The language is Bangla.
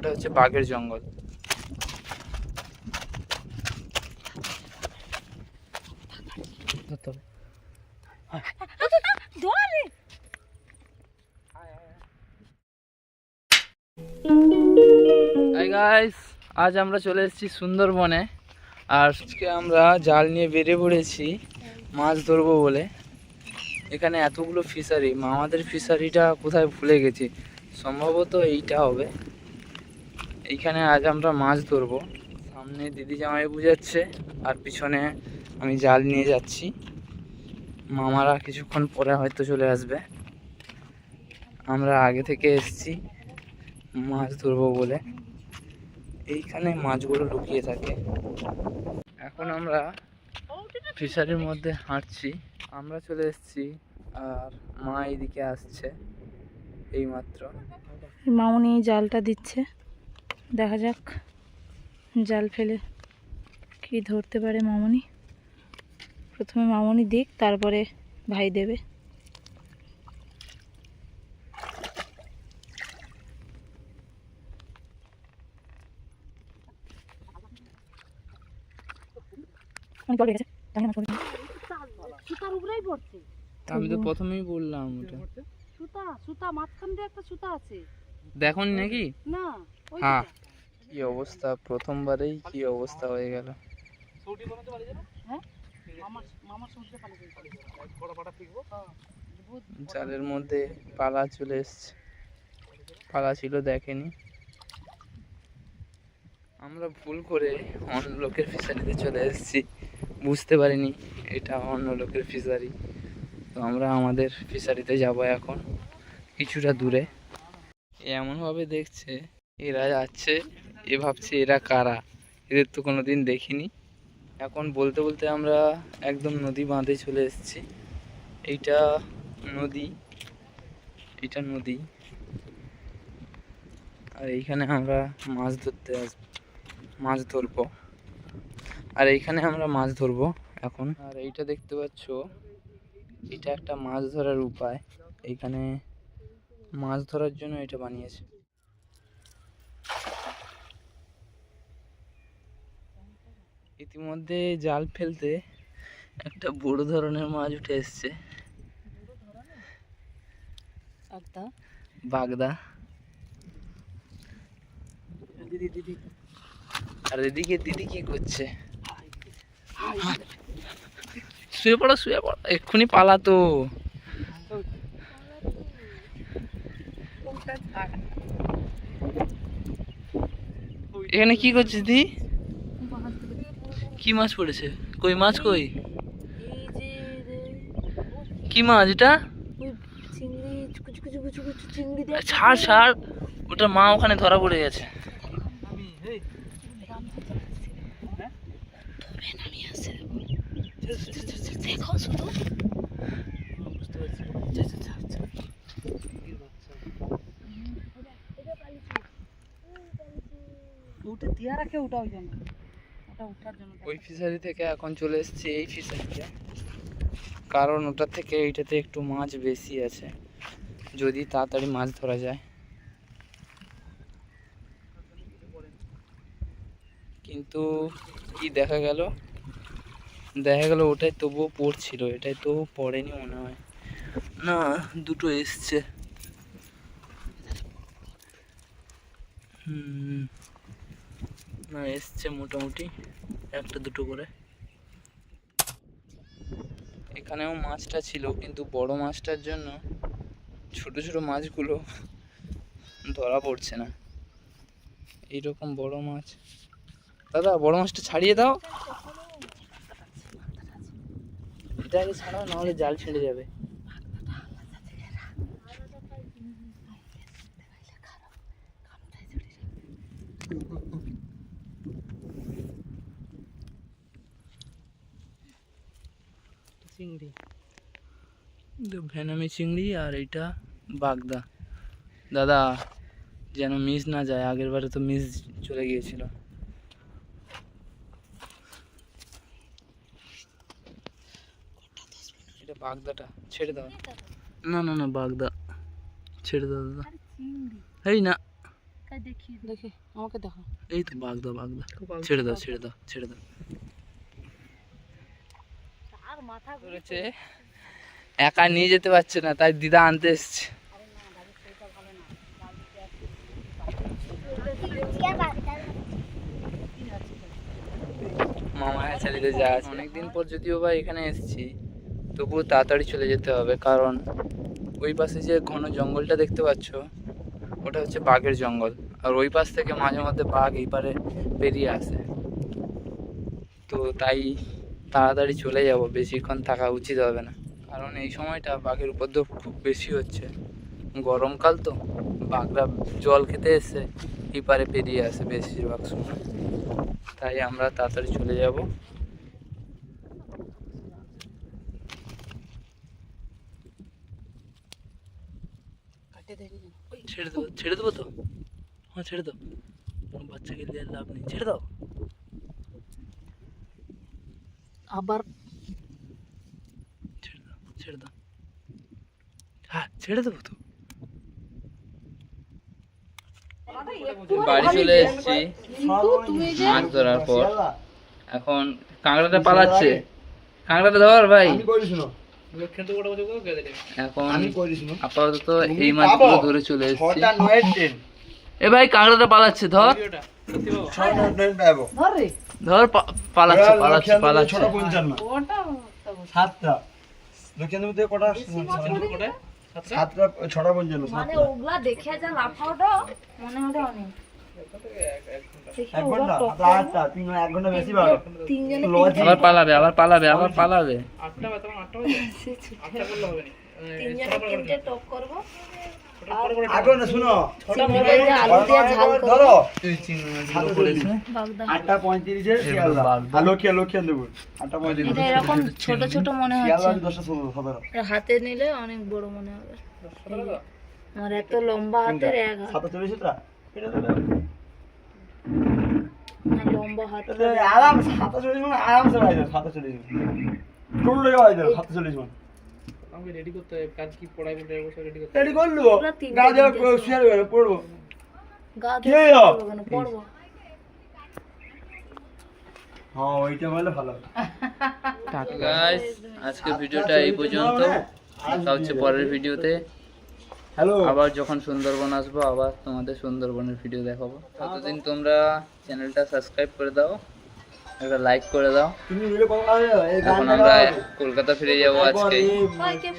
ওটা হচ্ছে বাঘের জঙ্গল। হাই গাইস, আজ আমরা চলে এসেছি সুন্দরবনে। আর আজকে আমরা জাল নিয়ে বেরিয়ে পড়েছি মাছ ধরবো বলে। এখানে এতগুলো ফিশারি, আমাদের ফিশারিটা কোথায় ভুলে গেছি, সম্ভবত এইটা হবে। এইখানে আজ আমরা মাছ ধরবো। সামনে দিদি জামাই বুঝাচ্ছে আর পিছনে আমি জাল নিয়ে যাচ্ছি। মামারা কিছুক্ষণ পরে হয়তো চলে আসবে। আমরা আগে থেকে এসেছি মাছ ধরবো বলে। এইখানে মাছগুলো লুকিয়ে থাকে। এখন আমরা ফিশারির মধ্যে হাঁটছি। আমরা চলে এসেছি আর মা এইদিকে আসছে এইমাত্র। মামুনি জালটা দিচ্ছে, দেখা যাক জাল ফেলে কি ধরতে পারে মামুনি। প্রথমে মামুনি দিক, তারপরে ভাই দেবে। আমি তো প্রথমেই বললাম ওটা সুতা মাঝখান দিয়ে একটা সুতা আছে, দেখুন নাকি? না হ্যাঁ, কি অবস্থা, প্রথমবারেই কি অবস্থা হয়ে গেল। জালের মধ্যে পালা চলে এসছে, পালা ছিল দেখেনি। আমরা ভুল করে অন্য লোকের ফিশারিতে চলে এসেছি, বুঝতে পারিনি এটা অন্য লোকের ফিশারি। তো আমরা আমাদের ফিশারিতে যাব এখন, কিছুটা দূরে। এমনভাবে দেখছে, এরা যাচ্ছে, এ ভাবছে এরা কারা, এদের তো কোনোদিন দেখিনি। এখন বলতে বলতে আমরা একদম নদী বাঁধে চলে এসেছি। এইটা নদী, এটা নদী। আর এইখানে আমরা মাছ ধরতে আসবো, মাছ ধরবো। আর এইখানে আমরা মাছ ধরবো এখন। আর এইটা দেখতে পাচ্ছ, এটা একটা মাছ ধরার উপায়। এইখানে মাছ ধরার জন্য এটা বানিয়েছে। ইতিমধ্যে জাল ফেলতে একটা বড় ধরনের মাছ উঠে এসছে, বাগদা। আর এদিকে দিদি কি করছে? শুয়ে পড়ো, শুয়ে পড়ো, এক্ষুনি পালাতো। এখানে কি করছিস দি? কি মাছ পড়েছে? কই মাছ কই? কি মাছ এটা? ছাড় ছাড়, ওটা মা ওখানে ধরা পড়ে গেছে। ওই ফিশারি থেকে এখন চলে এসেছি এই ফিশারিতে, কারণ ওটা থেকে এইটাতে একটু মাছ বেশি আছে, যদি তাড়াতাড়ি মাছ ধরা যায়। কিন্তু কি দেখা গেল, ওটাই তবুও পড়ছিল, এটাই তো পড়েনি মনে হয়। না, দুটো এসছে। না, এসছে মোটামুটি একটা দুটো করে। এখানেও মাছটা ছিল, কিন্তু বড় মাছটার জন্য ছোট ছোট মাছগুলো ধরা পড়ছে না। এইরকম বড় মাছ, দাদা বড় মাছটা ছাড়িয়ে দাও, এটা আগে ছাড়াও, নাহলে জাল ছিঁড়ে যাবে। চিংড়ি, ভেনামি চিংড়ি, আর এইটা বাগদা। দাদা যেন মিস না যায়, আগের বারে তো মিস চলে গিয়েছিল। এটা বাগদাটা ছেড়ে দাও। না না না, বাগদা ছেড়ে দাও দাদা। এই না, তাই দেখি দেখি আমাকে দেখো। এই তো বাঘ দাও ছেড়ে দাও আর মাথা ধরেছে, একা নিয়ে যেতে পারছে না, তাই দিদা আনতে এসছে। মামা হ্যাচারিতে যা আছে, অনেকদিন পর যদিও বা এখানে এসেছি, তবুও তাড়াতাড়ি চলে যেতে হবে, কারণ ওই পাশে যে ঘন জঙ্গলটা দেখতে পাচ্ছ, ওটা হচ্ছে বাঘের জঙ্গল। আর ওই পাশ থেকে মাঝে মধ্যে বাঘ এই পারে বেরিয়ে আসে, তো তাই তাড়াতাড়ি চলে যাব, বেশিক্ষণ থাকা উচিত হবে না, কারণ এই সময়টা বাঘের উপদ্রব খুব বেশি হচ্ছে। গরমকাল তো, বাঘরা জল খেতে এসে এই পারে পেরিয়ে আসে বেশিরভাগ সময়, তাই আমরা তাড়াতাড়ি চলে যাব। ছেড়ে দেবো তো, হ্যাঁ ছেড়ে দাও, বাচ্চাকে দিয়ে লাভ নেই, ছেড়ে দাও। আবার ছেড়ে দাও, হ্যাঁ ছেড়ে দেবো তো। বাড়ি চলে এসেছি মাছ ধরার পর। এখন কাঁকড়াটা পালাচ্ছে, কাঁকড়াটা ধর ভাই। এখন আপাতত এই মাছগুলো ধরে চলে এসেছি। এ ভাই কাঁকড়াটা পালাচ্ছে, ধর ধর, পালাচ্ছে। মানে ওগুলা দেখে যা লাফাওটা মনে হলো অনেক। আবার পালাবে। তিনজনে টক করবো। এরকম ছোট ছোট মনে হচ্ছে, হাতে নিলে অনেক বড় মনে হবে। আমার এত লম্বা হাতের এক হাত, লম্বা হাত রেডি করতে হবে, কাল কি পড়াই বলতে রেডি করলো গা দেওয়া শেয়ার করে পড়বো, গা দেওয়া পড়বো। হ্যাঁ ওইটা বলে ভালো। গাইস আজকে ভিডিওটা এই পর্যন্ত, দেখা হচ্ছে পরের ভিডিওতে। হ্যালো, আবার যখন সুন্দরবন আসবো আবার তোমাদের সুন্দরবনের ভিডিও দেখাবো। ততদিন তোমরা চ্যানেলটা সাবস্ক্রাইব করে দাও, একটা লাইক করে দাও। তুমি ভিডিও কল করো, এই এখন আমরা কলকাতা ফিরে যাবো আজকে। ভাই কে